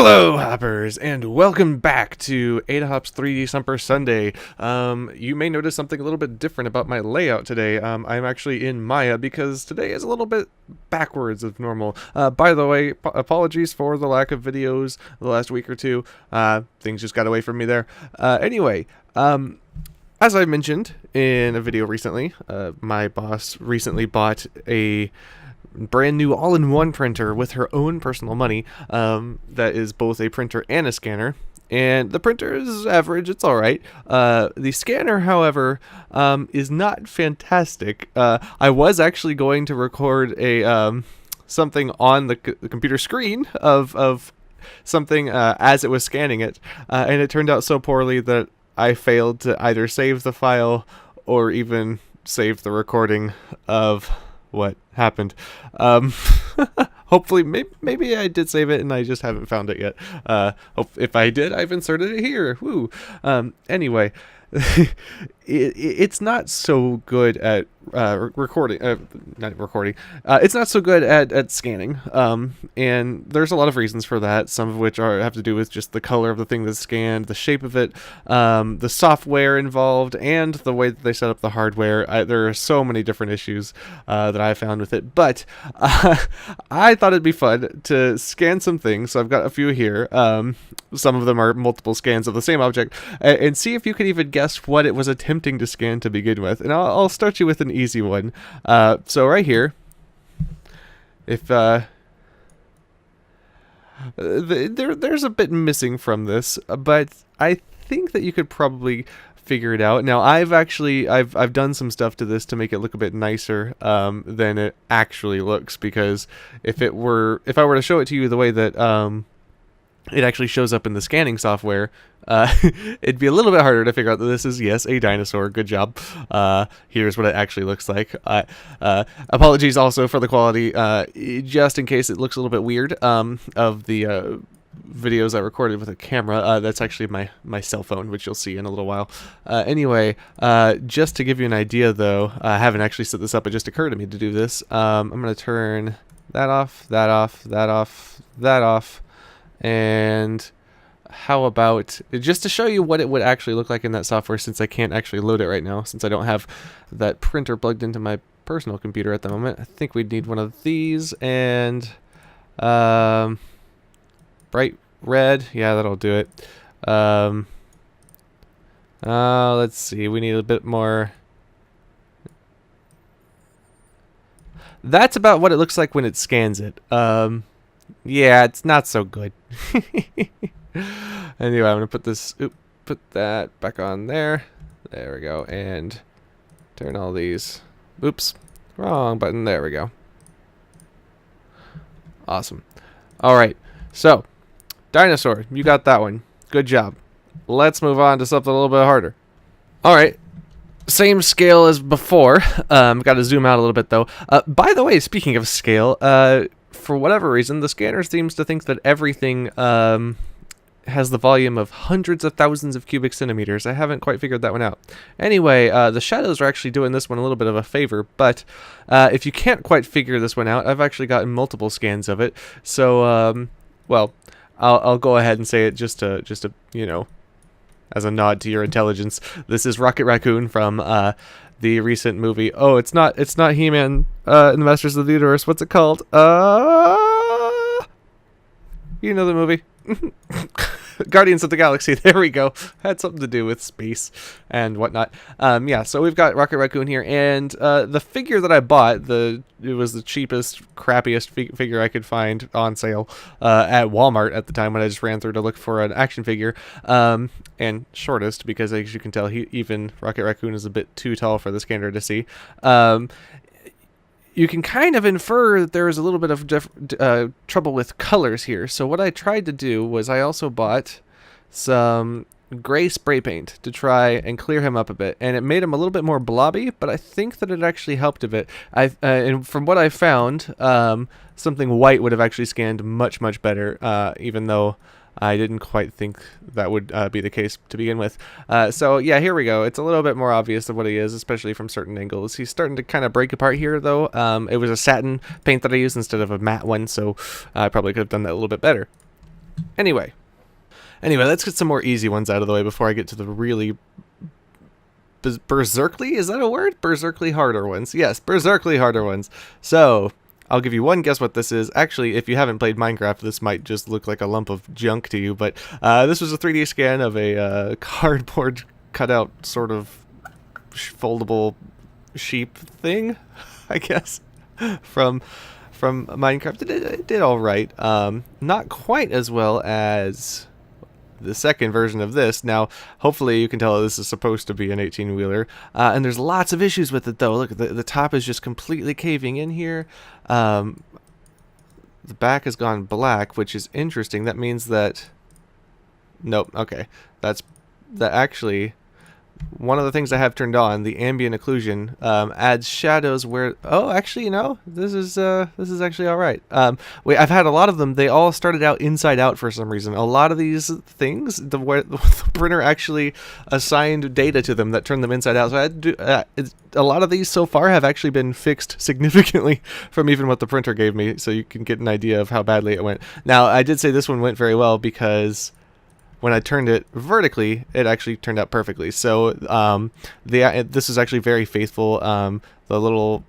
Hello, hoppers, and welcome back to Adahop's 3D Stumper Sunday. You may notice something a little bit different about my layout today. I'm actually in Maya because today is a little bit backwards of normal. By the way, apologies for the lack of videos the last week or two. Things just got away from me there. Anyway, as I mentioned in a video recently, my boss recently bought a brand new all-in-one printer with her own personal money that is both a printer and a scanner, and the printer is average. It's all right. The scanner, however, is not fantastic. I was actually going to record a something on the computer screen of something as it was scanning it, and it turned out so poorly that I failed to either save the file or even save the recording of what happened. Hopefully, maybe I did save it and I just haven't found it yet. If I did, I've inserted it here. Woo. Anyway, it's not so good at recording. Not recording. It's not so good at scanning. And there's a lot of reasons for that. Some of which have to do with just the color of the thing that's scanned, the shape of it, the software involved, and the way that they set up the hardware. There are so many different issues that I found with it. But I thought it'd be fun to scan some things. So I've got a few here. Some of them are multiple scans of the same object, and see if you can even guess what it was attempting to scan to begin with. And I'll start you with an easy one. So right here, if there's a bit missing from this, but I think that you could probably figure it out. Now I've done some stuff to this to make it look a bit nicer than it actually looks, because if I were to show it to you the way that it actually shows up in the scanning software, it'd be a little bit harder to figure out that this is, yes, a dinosaur. Good job. Here's what it actually looks like. Apologies also for the quality, just in case it looks a little bit weird, of the videos I recorded with a camera. That's actually my cell phone, which you'll see in a little while. Anyway, just to give you an idea, though, I haven't actually set this up. It just occurred to me to do this. I'm going to turn that off, that off, that off, that off. And how about, just to show you what it would actually look like in that software, since I can't actually load it right now, since I don't have that printer plugged into my personal computer at the moment, I think we'd need one of these, and bright red, yeah, that'll do it. Let's see, we need a bit more. That's about what it looks like when it scans it. Yeah, it's not so good. Anyway, I'm gonna put that back on there. There we go, and turn all these. Oops, wrong button. There we go. Awesome. All right, so dinosaur, you got that one. Good job. Let's move on to something a little bit harder. All right. Same scale as before. Got to zoom out a little bit though. By the way, speaking of scale, for whatever reason, the scanner seems to think that everything has the volume of hundreds of thousands of cubic centimeters. I haven't quite figured that one out. Anyway, the shadows are actually doing this one a little bit of a favor, but if you can't quite figure this one out, I've actually gotten multiple scans of it. So, well, I'll go ahead and say it just to you know, as a nod to your intelligence. This is Rocket Raccoon from the recent movie. Oh, it's not He-Man in the Masters of the Universe. What's it called? You know the movie. Guardians of the Galaxy. There we go. Had something to do with space and whatnot. Yeah, so we've got Rocket Raccoon here, and the figure that I bought, it was the cheapest, crappiest figure I could find on sale at Walmart at the time when I just ran through to look for an action figure, and shortest, because as you can tell, even Rocket Raccoon is a bit too tall for the scanner to see. You can kind of infer that there is a little bit of trouble with colors here. So what I tried to do was I also bought some gray spray paint to try and clear him up a bit, and it made him a little bit more blobby, but I think that it actually helped a bit. And from what I found, something white would have actually scanned much better, even though I didn't quite think that would be the case to begin with. So yeah, here we go. It's a little bit more obvious of what he is, especially from certain angles. He's starting to kind of break apart here, though. It was a satin paint that I used instead of a matte one, so I probably could have done that a little bit better. Anyway, let's get some more easy ones out of the way before I get to the really berserkly, is that a word? Berserkly harder ones. Yes, berserkly harder ones. So, I'll give you one guess what this is. Actually, if you haven't played Minecraft, this might just look like a lump of junk to you, but this was a 3D scan of a cardboard cutout sort of foldable sheep thing, I guess, from Minecraft. It did all right. Not quite as well as the second version of this. Now, hopefully you can tell this is supposed to be an 18-wheeler, and there's lots of issues with it though. Look, the top is just completely caving in here. The back has gone black, which is interesting. That means that, nope, okay, that actually, one of the things I have turned on, the ambient occlusion, adds shadows where, oh, actually, you know, this is actually all right. I've had a lot of them. They all started out inside out for some reason. A lot of these things, the printer actually assigned data to them that turned them inside out. So I had to do, a lot of these so far have actually been fixed significantly from even what the printer gave me, so you can get an idea of how badly it went. Now, I did say this one went very well because when I turned it vertically, it actually turned out perfectly. So this is actually very faithful. The little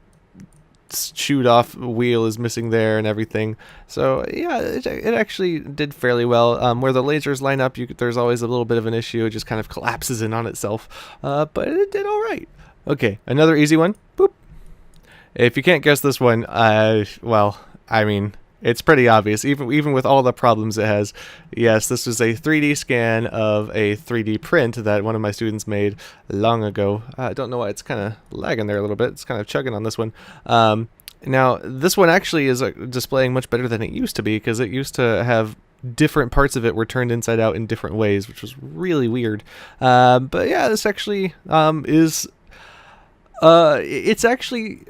chewed off wheel is missing there and everything. So yeah, it actually did fairly well. Where the lasers line up, there's always a little bit of an issue. It just kind of collapses in on itself. But it did all right. Okay, another easy one. Boop. If you can't guess this one, well, I mean, it's pretty obvious, even with all the problems it has. Yes, this was a 3D scan of a 3D print that one of my students made long ago. I don't know why it's kind of lagging there a little bit. It's kind of chugging on this one. Now, this one actually is displaying much better than it used to be, because it used to have different parts of it were turned inside out in different ways, which was really weird. But yeah, this actually is... it's actually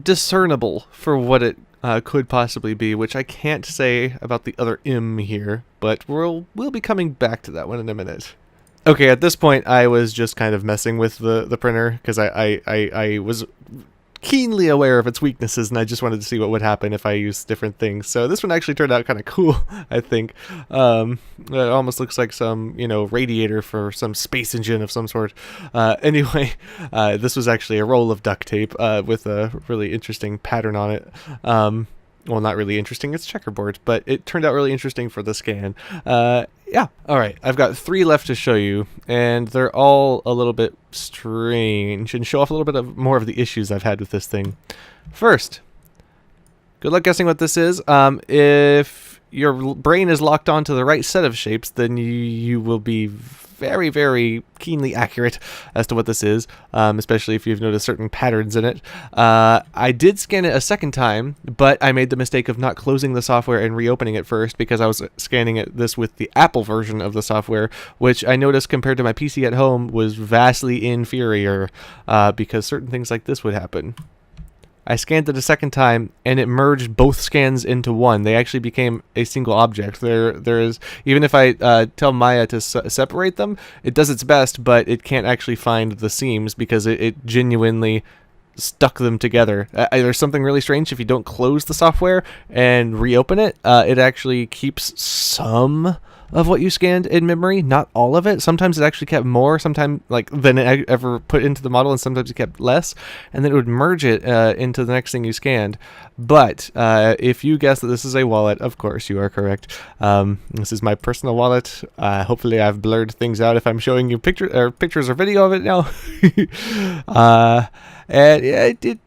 discernible for what it could possibly be, which I can't say about the other M here, but we'll be coming back to that one in a minute. Okay, at this point I was just kind of messing with the printer because I was keenly aware of its weaknesses, and I just wanted to see what would happen if I used different things. So this one actually turned out kind of cool, I think. It almost looks like some, you know, radiator for some space engine of some sort. Anyway, this was actually a roll of duct tape with a really interesting pattern on it. Well, not really interesting, it's checkerboard, but it turned out really interesting for the scan. Yeah, alright, I've got 3 left to show you, and they're all a little bit strange, and show off a little bit more of the issues I've had with this thing. First, good luck guessing what this is. If your brain is locked onto the right set of shapes, then you will be very, very keenly accurate as to what this is, especially if you've noticed certain patterns in it. I did scan it a second time, but I made the mistake of not closing the software and reopening it first, because I was scanning this with the Apple version of the software, which I noticed compared to my PC at home was vastly inferior, because certain things like this would happen. I scanned it a second time, and it merged both scans into one. They actually became a single object. There is, even if I tell Maya to separate them, it does its best, but it can't actually find the seams because it genuinely stuck them together. There's something really strange. If you don't close the software and reopen it, it actually keeps some of what you scanned in memory, not all of it. Sometimes it actually kept more, sometimes than it ever put into the model, and sometimes it kept less, and then it would merge it into the next thing you scanned. But if you guess that this is a wallet, of course you are correct. This is my personal wallet. Hopefully I've blurred things out if I'm showing you pictures or video of it now. And yeah, it did.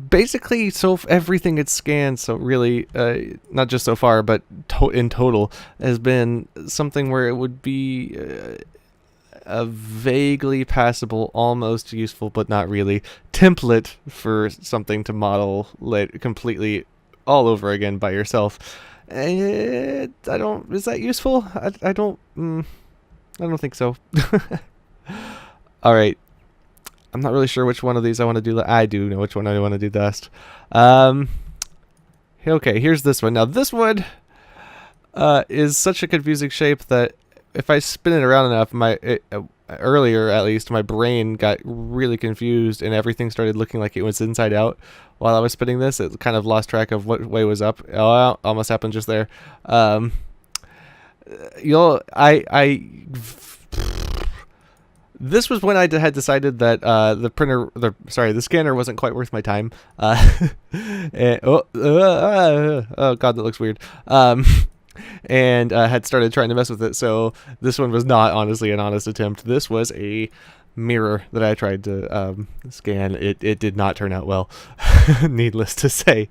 Basically, so everything it's scanned, so really, not just so far, but in total, has been something where it would be a vaguely passable, almost useful, but not really, template for something to model completely all over again by yourself. Is that useful? I don't think so. All right. I'm not really sure which one of these I want to do. I do know which one I want to do best. Okay, here's this one. Now, this one is such a confusing shape that if I spin it around enough, earlier at least, my brain got really confused and everything started looking like it was inside out. While I was spinning this, it kind of lost track of what way was up. Oh, almost happened just there. This was when I had decided that the scanner wasn't quite worth my time. Oh god, that looks weird. And had started trying to mess with it. So this one was not honestly an honest attempt. This was a mirror that I tried to scan. It did not turn out well, needless to say.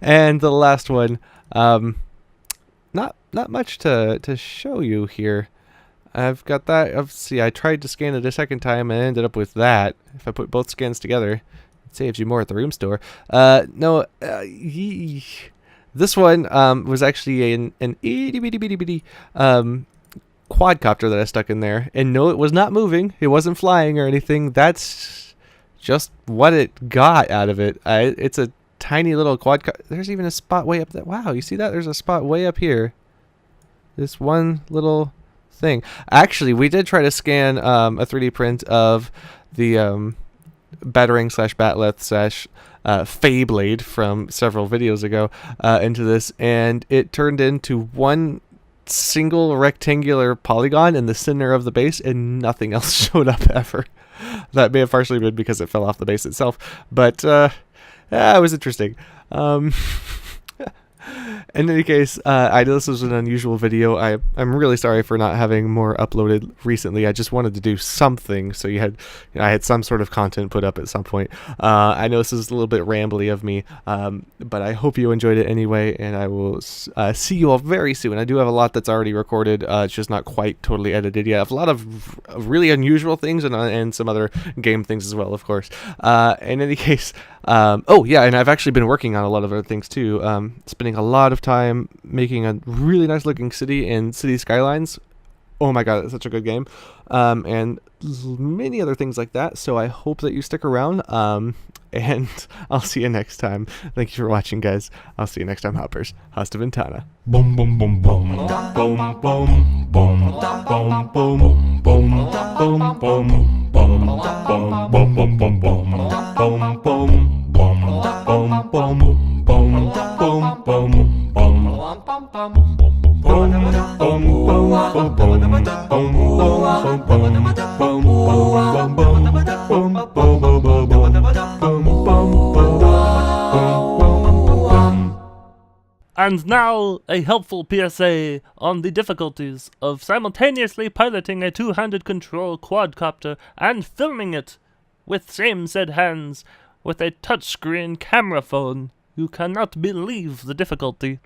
And the last one, not much to show you here. I've got that. See, I tried to scan it a second time and ended up with that. If I put both scans together, it saves you more at the room store. No, this one was actually an itty bitty bitty bitty quadcopter that I stuck in there. And no, it was not moving. It wasn't flying or anything. That's just what it got out of it. It's a tiny little quadcopter. There's even a spot way up there. Wow, you see that? There's a spot way up here. This one little thing. Actually, we did try to scan a 3D print of the batarang / batleth / Feyblade from several videos ago into this, and it turned into one single rectangular polygon in the center of the base, and nothing else showed up ever. That may have partially been because it fell off the base itself, but it was interesting. In any case, I know this was an unusual video. I'm really sorry for not having more uploaded recently. I just wanted to do something, so I had some sort of content put up at some point. I know this is a little bit rambly of me, but I hope you enjoyed it anyway, and I will see you all very soon. I do have a lot that's already recorded. It's just not quite totally edited yet. I have a lot of really unusual things and some other game things as well, of course. In any case, oh yeah, and I've actually been working on a lot of other things too. Spending a lot of time making a really nice looking city and city skylines. Oh my god, it's such a good game. And many other things like that. So I hope that you stick around. And I'll see you next time. Thank you for watching, guys. I'll see you next time, Hoppers. Hasta Ventana. Boom, boom, boom, boom. Boom, boom, boom, boom, boom, boom, boom, boom, boom, boom, boom, boom, boom, boom, boom, boom, boom, boom, boom, And now, a helpful PSA on the difficulties of simultaneously piloting a two-handed control quadcopter and filming it with same said hands with a touchscreen camera phone. You cannot believe the difficulty.